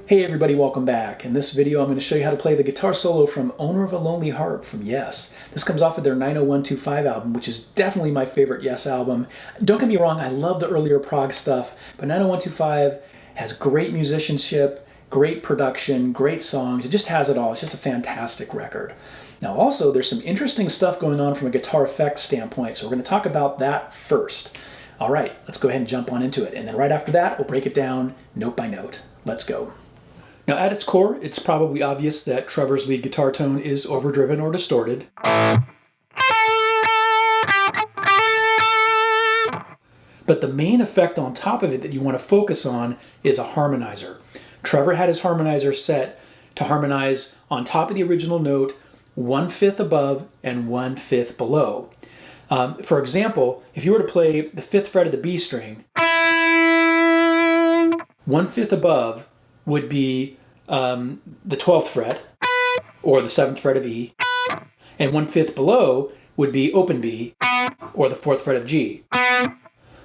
Hey everybody, welcome back. In this video I'm going to show you how to play the guitar solo from Owner of a Lonely Heart from Yes. This comes off of their 90125 album, which is definitely my favorite Yes album. Don't get me wrong, I love the earlier prog stuff, but 90125 has great musicianship, great production, great songs. It just has it all. It's just a fantastic record. Now also, there's some interesting stuff going on from a guitar effect standpoint, so we're going to talk about that first. All right, let's go ahead and jump on into it. And then right after that, we'll break it down note by note. Let's go. Now at its core, it's probably obvious that Trevor's lead guitar tone is overdriven or distorted. But the main effect on top of it that you want to focus on is a harmonizer. Trevor had his harmonizer set to harmonize on top of the original note, 1/5 above and 1/5 below. For example, if you were to play the 5th fret of the B string, 1/5 above would be the 12th fret, or the 7th fret of E, and 1/5 below would be open B, or the 4th fret of G.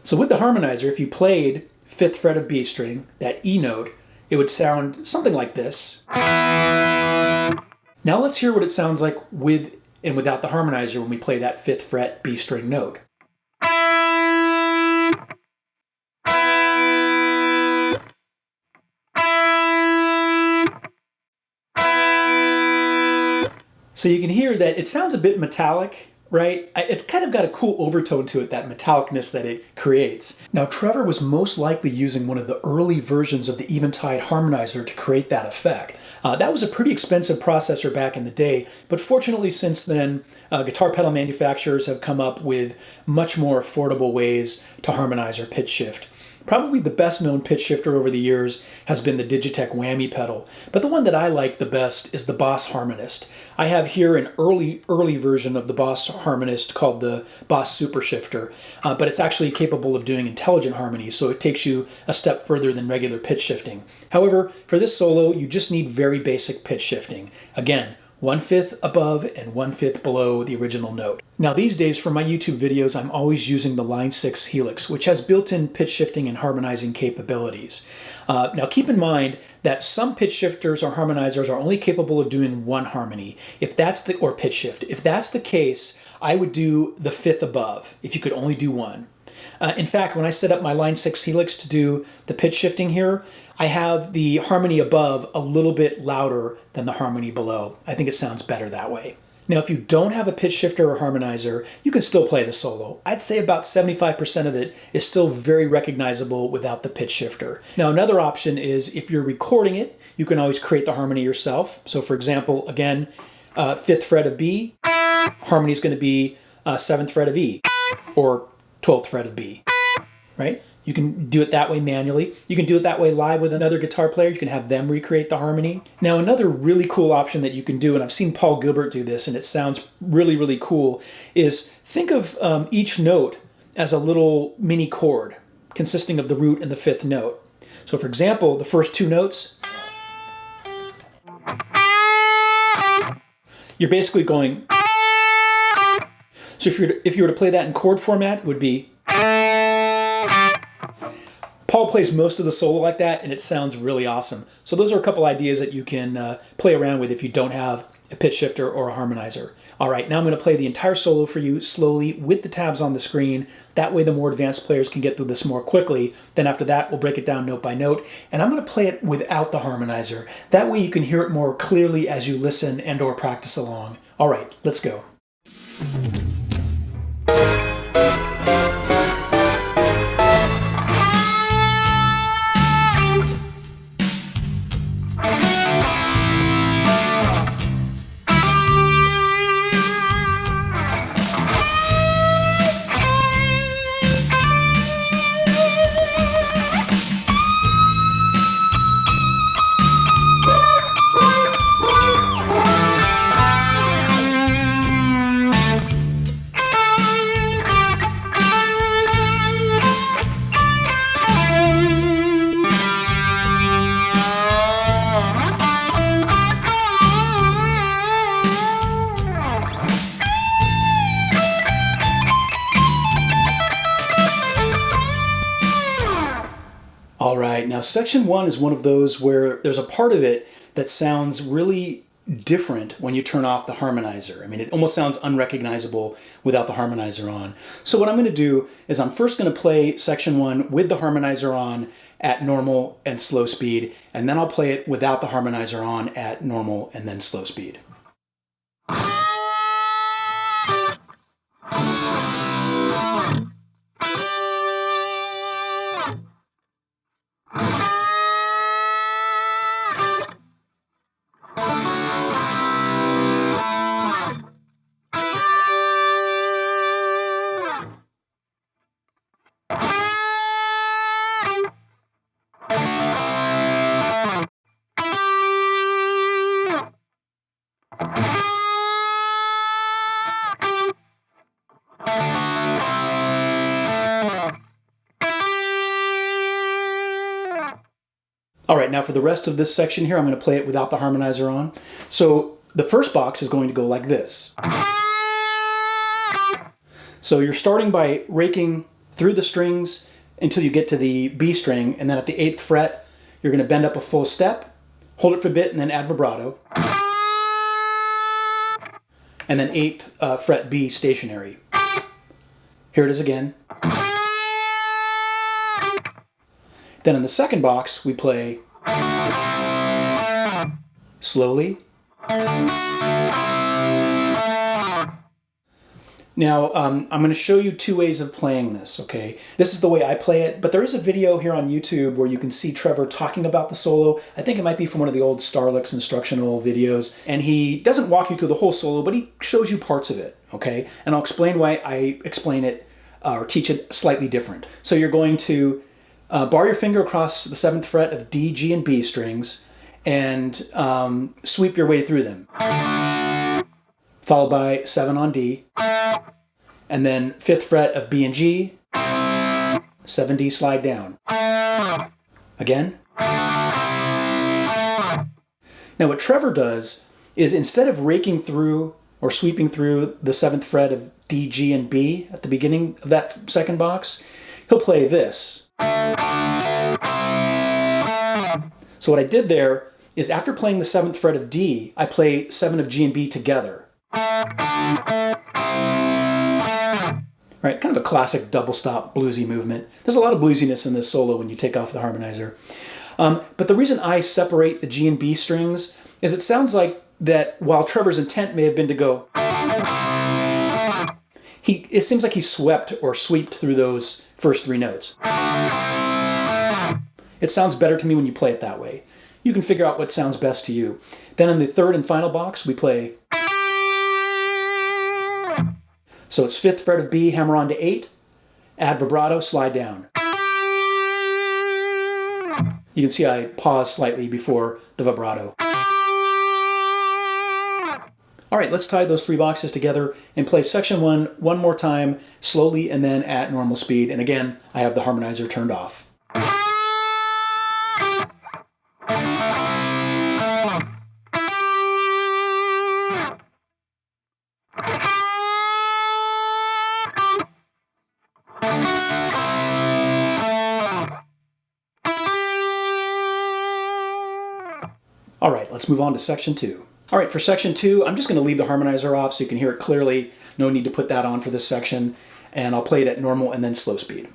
So with the harmonizer, if you played 5th fret of B string, that E note, it would sound something like this. Now let's hear what it sounds like with and without the harmonizer when we play that 5th fret B string note. So you can hear that it sounds a bit metallic, right? It's kind of got a cool overtone to it, that metallicness that it creates. Now Trevor was most likely using one of the early versions of the Eventide harmonizer to create that effect. That was a pretty expensive processor back in the day, but fortunately since then, guitar pedal manufacturers have come up with much more affordable ways to harmonize or pitch shift. Probably the best known pitch shifter over the years has been the Digitech Whammy pedal, but the one that I like the best is the Boss Harmonist. I have here an early version of the Boss Harmonist called the Boss Super Shifter, but it's actually capable of doing intelligent harmony, so it takes you a step further than regular pitch shifting. However, for this solo, you just need very basic pitch shifting. Again, 1/5 above and 1/5 below the original note. Now these days for my YouTube videos, I'm always using the Line 6 Helix, which has built-in pitch shifting and harmonizing capabilities. Now keep in mind that some pitch shifters or harmonizers are only capable of doing one harmony, or pitch shift. If that's the case, I would do the 5th above, if you could only do one. In fact, when I set up my Line 6 Helix to do the pitch shifting here, I have the harmony above a little bit louder than the harmony below. I think it sounds better that way. Now, if you don't have a pitch shifter or harmonizer, you can still play the solo. I'd say about 75% of it is still very recognizable without the pitch shifter. Now, another option is if you're recording it, you can always create the harmony yourself. So for example, again, 5th fret of B, harmony is going to be 7th fret of E, or 12th fret of B, right? You can do it that way manually. You can do it that way live with another guitar player. You can have them recreate the harmony. Now, another really cool option that you can do, and I've seen Paul Gilbert do this, and it sounds really, really cool, is think of each note as a little mini chord consisting of the root and the 5th note. So for example, the first two notes, you're basically going. So if you were to play that in chord format, it would be. Paul plays most of the solo like that, and it sounds really awesome. So those are a couple ideas that you can play around with if you don't have a pitch shifter or a harmonizer. All right, now I'm going to play the entire solo for you slowly with the tabs on the screen. That way the more advanced players can get through this more quickly. Then after that, we'll break it down note by note, and I'm going to play it without the harmonizer. That way you can hear it more clearly as you listen and or practice along. All right, let's go. right, now section 1 is one of those where there's a part of it that sounds really different when you turn off the harmonizer. I mean, it almost sounds unrecognizable without the harmonizer on. So what I'm going to do is I'm first going to play section 1 with the harmonizer on at normal and slow speed, and then I'll play it without the harmonizer on at normal and then slow speed. All right, now for the rest of this section here, I'm going to play it without the harmonizer on. So the first box is going to go like this. So you're starting by raking through the strings until you get to the B string, and then at the 8th fret, you're going to bend up a full step, hold it for a bit, and then add vibrato. And then 8th fret B stationary. Here it is again. Then in the second box, we play slowly. Now, I'm going to show you 2 ways of playing this, okay? This is the way I play it, but there is a video here on YouTube where you can see Trevor talking about the solo. I think it might be from one of the old Starlux instructional videos, and he doesn't walk you through the whole solo, but he shows you parts of it, okay? And I'll explain why I explain it or teach it slightly different. So you're going to bar your finger across the 7th fret of D, G, and B strings and sweep your way through them. Followed by 7 on D, and then 5th fret of B and G, 7D slide down. Again. Now what Trevor does is instead of raking through or sweeping through the 7th fret of D, G, and B at the beginning of that second box, he'll play this. So what I did there is after playing the 7th fret of D, I play 7 of G and B together. Right, kind of a classic double stop bluesy movement. There's a lot of bluesiness in this solo when you take off the harmonizer. But the reason I separate the G and B strings is it sounds like that while Trevor's intent may have been to go, it seems like he swept or sweeped through those first 3 notes. It sounds better to me when you play it that way. You can figure out what sounds best to you. Then in the 3rd and final box, we play. So it's 5th fret of B, hammer on to 8, add vibrato, slide down. You can see I pause slightly before the vibrato. All right, let's tie those 3 boxes together and play section 1 one more time, slowly and then at normal speed. And again, I have the harmonizer turned off. All right, let's move on to section 2. All right, for section 2, I'm just going to leave the harmonizer off so you can hear it clearly. No need to put that on for this section. And I'll play it at normal and then slow speed.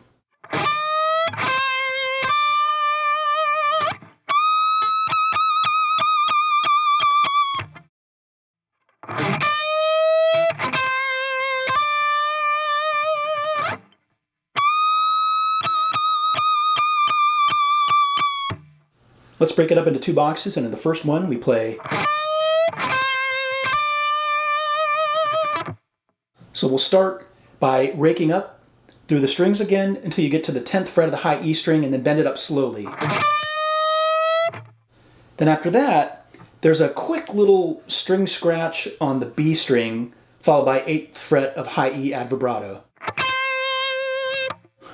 Let's break it up into 2 boxes, and in the first one we play. So we'll start by raking up through the strings again until you get to the 10th fret of the high E string and then bend it up slowly. Then after that, there's a quick little string scratch on the B string followed by 8th fret of high E add vibrato.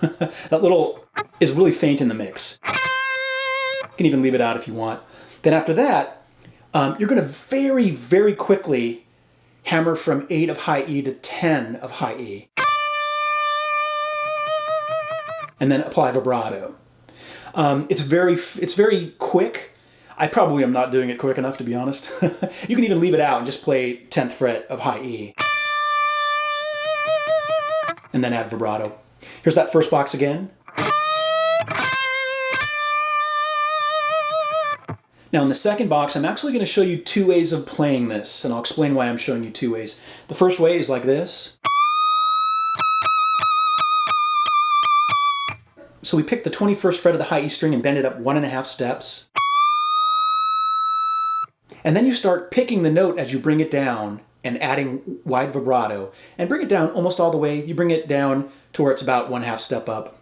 That little is really faint in the mix. You can even leave it out if you want. Then after that, you're going to very, very quickly hammer from 8 of high E to 10 of high E. And then apply vibrato. It's very quick. I probably am not doing it quick enough, to be honest. You can even leave it out and just play 10th fret of high E. And then add vibrato. Here's that first box again. Now in the second box, I'm actually going to show you two ways of playing this, and I'll explain why I'm showing you two ways. The first way is like this. So we pick the 21st fret of the high E string and bend it up 1.5 steps. And then you start picking the note as you bring it down and adding wide vibrato. And bring it down almost all the way. You bring it down to where it's about 1/2 step up.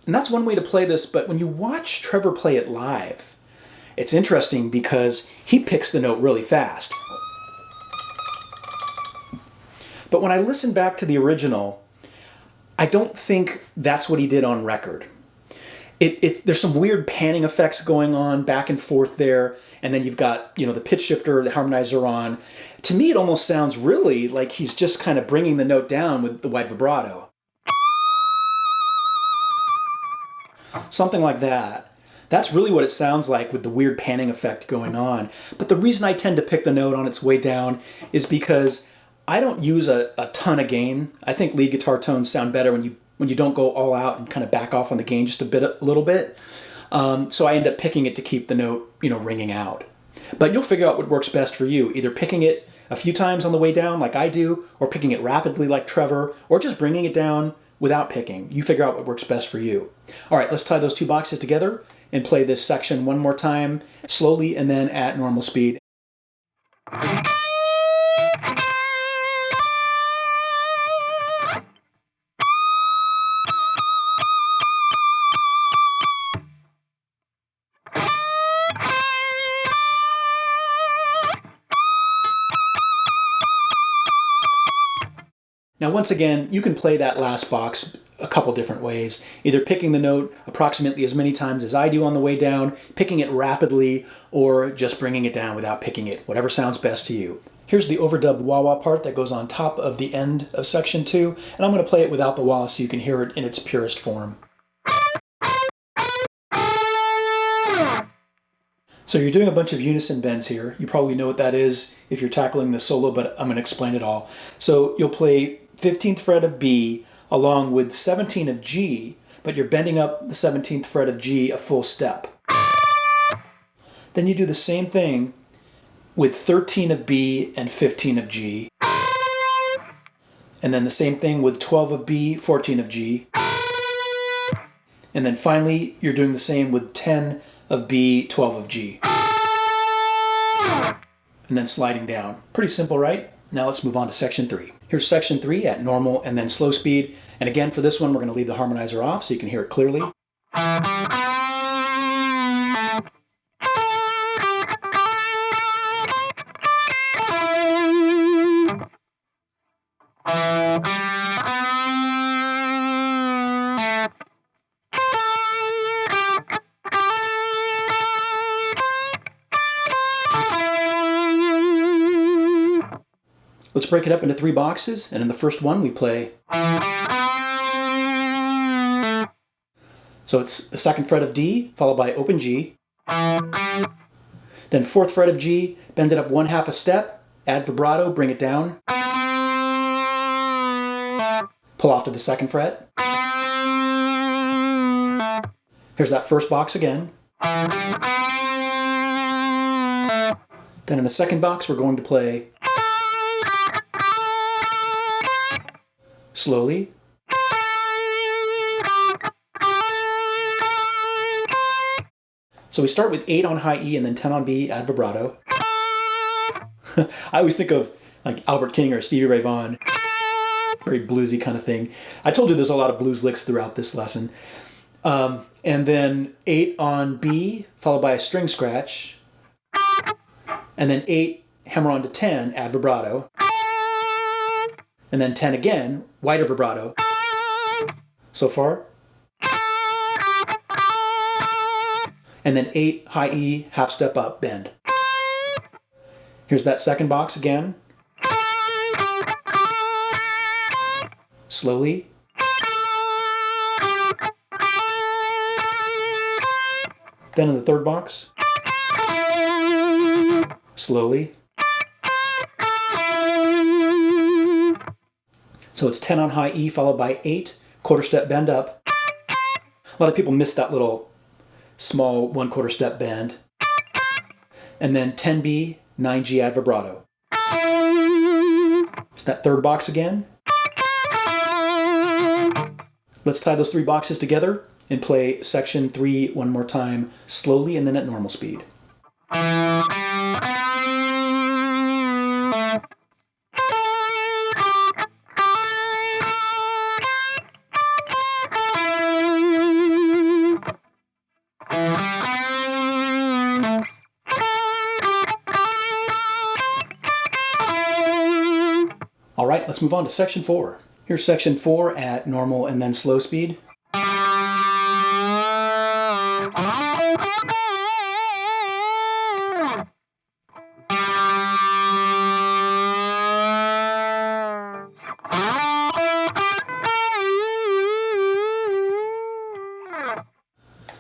And that's one way to play this, but when you watch Trevor play it live, it's interesting because he picks the note really fast. But when I listen back to the original, I don't think that's what he did on record. There's some weird panning effects going on back and forth there, and then you've got, you know, the pitch shifter, the harmonizer on. To me, it almost sounds really like he's just kind of bringing the note down with the wide vibrato. Something like that. That's really what it sounds like with the weird panning effect going on. But the reason I tend to pick the note on its way down is because I don't use a ton of gain. I think lead guitar tones sound better when you don't go all out and kind of back off on the gain just a little bit. So I end up picking it to keep the note, you know, ringing out. But you'll figure out what works best for you. Either picking it a few times on the way down like I do, or picking it rapidly like Trevor, or just bringing it down without picking. You figure out what works best for you. All right, let's tie those two boxes together and play this section one more time, slowly and then at normal speed. Now once again, you can play that last box a couple different ways. Either picking the note approximately as many times as I do on the way down, picking it rapidly, or just bringing it down without picking it, whatever sounds best to you. Here's the overdub wah-wah part that goes on top of the end of section 2, and I'm going to play it without the wah so you can hear it in its purest form. So you're doing a bunch of unison bends here. You probably know what that is if you're tackling the solo, but I'm going to explain it all. So you'll play 15th fret of B along with 17 of G, but you're bending up the 17th fret of G a full step. Then you do the same thing with 13 of B and 15 of G. And then the same thing with 12 of B, 14 of G. And then finally, you're doing the same with 10 of B, 12 of G. And then sliding down. Pretty simple, right? Now let's move on to section 3. Here's section 3 at normal and then slow speed. And again, for this one, we're going to leave the harmonizer off so you can hear it clearly. Let's break it up into 3 boxes, and in the first one we play. So it's the 2nd fret of D, followed by open G. Then 4th fret of G, bend it up 1/2 a step, add vibrato, bring it down. Pull off to the 2nd fret. Here's that first box again. Then in the second box we're going to play slowly. So we start with 8 on high E and then 10 on B, add vibrato. I always think of like Albert King or Stevie Ray Vaughan. Very bluesy kind of thing. I told you there's a lot of blues licks throughout this lesson. And then 8 on B, followed by a string scratch. And then 8, hammer on to 10, add vibrato. And then 10 again, wider vibrato. So far. And then 8, high E, half step up, bend. Here's that second box again. slowly. Then in the third box, slowly. So it's 10 on high E followed by 8, quarter step bend up. A lot of people miss that little small 1/4 step bend. And then 10B, 9G add vibrato. So that third box again. Let's tie those 3 boxes together and play section 3 one more time, slowly and then at normal speed. All right, let's move on to section 4. Here's section 4 at normal and then slow speed.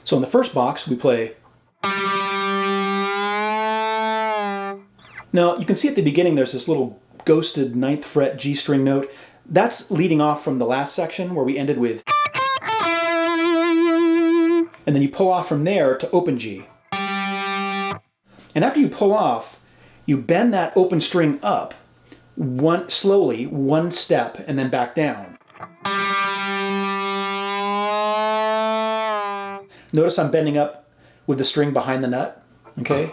So in the first box, we play. Now, you can see at the beginning there's this little ghosted 9th fret G string note. That's leading off from the last section where we ended with. And then you pull off from there to open G. And after you pull off, you bend that open string up slowly, one step, and then back down. Notice I'm bending up with the string behind the nut, okay?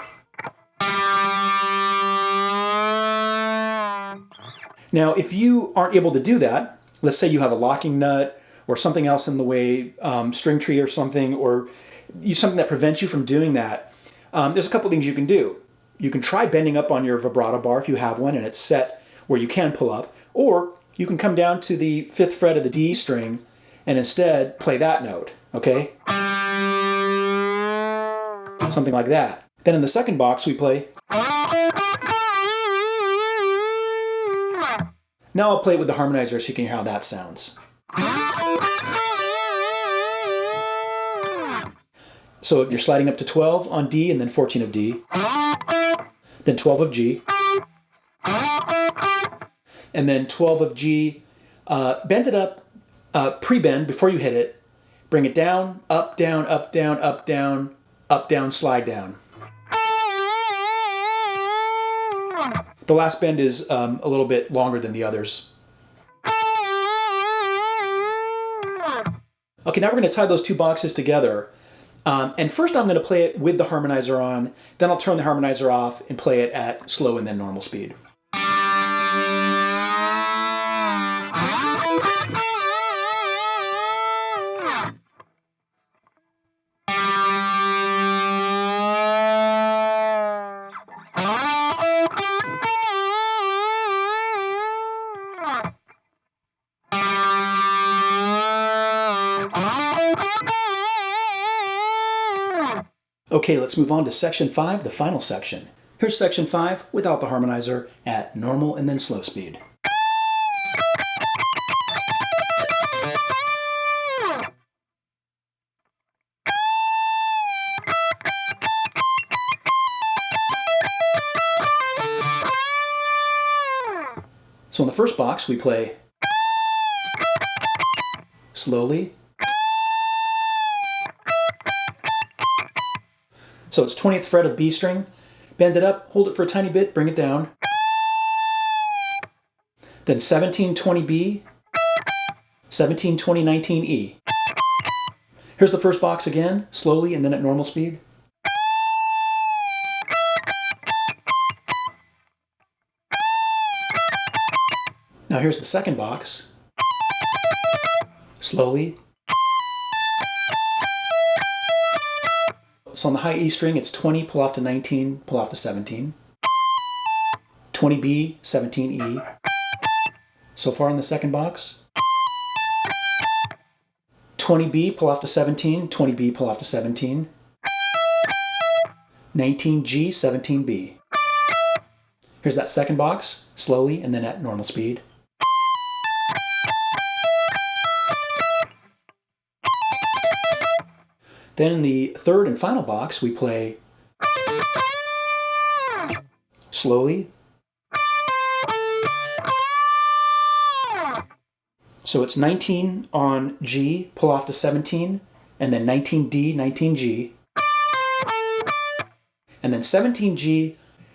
Now, if you aren't able to do that, let's say you have a locking nut or something else in the way, string tree or something, or something that prevents you from doing that, there's a couple things you can do. You can try bending up on your vibrato bar if you have one and it's set where you can pull up, or you can come down to the 5th fret of the D string and instead play that note, okay? Something like that. Then in the second box we play. Now I'll play it with the harmonizer so you can hear how that sounds. So you're sliding up to 12 on D and then 14 of D, then 12 of G, and then 12 of G, bend it up, pre-bend before you hit it, bring it down, up, down, up, down, up, down, up, down, slide down. The last bend is a little bit longer than the others. Okay, now we're going to tie those 2 boxes together. And first I'm going to play it with the harmonizer on, then I'll turn the harmonizer off and play it at slow and then normal speed. Okay, let's move on to section 5, the final section. Here's section 5 without the harmonizer at normal and then slow speed. So in the first box we play slowly. So it's 20th fret of B string, bend it up, hold it for a tiny bit, bring it down. Then 17, 20B, 17, 20, 19E. Here's the first box again, slowly and then at normal speed. Now here's the second box, slowly. So on the high E string, it's 20, pull off to 19, pull off to 17. 20B, 17E. So far in the second box. 20B, pull off to 17, 20B, pull off to 17. 19G, 17B. Here's that second box, slowly and then at normal speed. Then in the third and final box, we play slowly. So it's 19 on G, pull off to 17, and then 19D, 19G. And then 17G,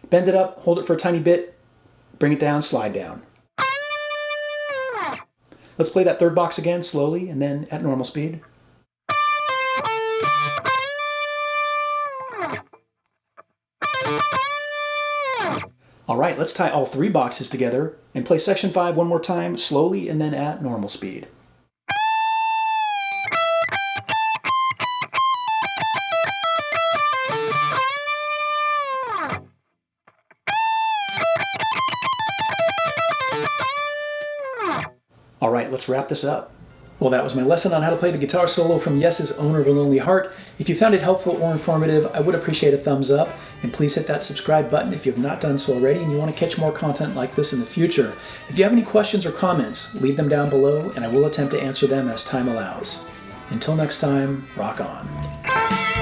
bend it up, hold it for a tiny bit, bring it down, slide down. Let's play that third box again, slowly, and then at normal speed. All right, let's tie all three boxes together and play section 5 one more time, slowly, and then at normal speed. All right, let's wrap this up. Well, that was my lesson on how to play the guitar solo from Yes's Owner of a Lonely Heart. If you found it helpful or informative, I would appreciate a thumbs up, and please hit that subscribe button if you have not done so already and you want to catch more content like this in the future. If you have any questions or comments, leave them down below and I will attempt to answer them as time allows. Until next time, rock on.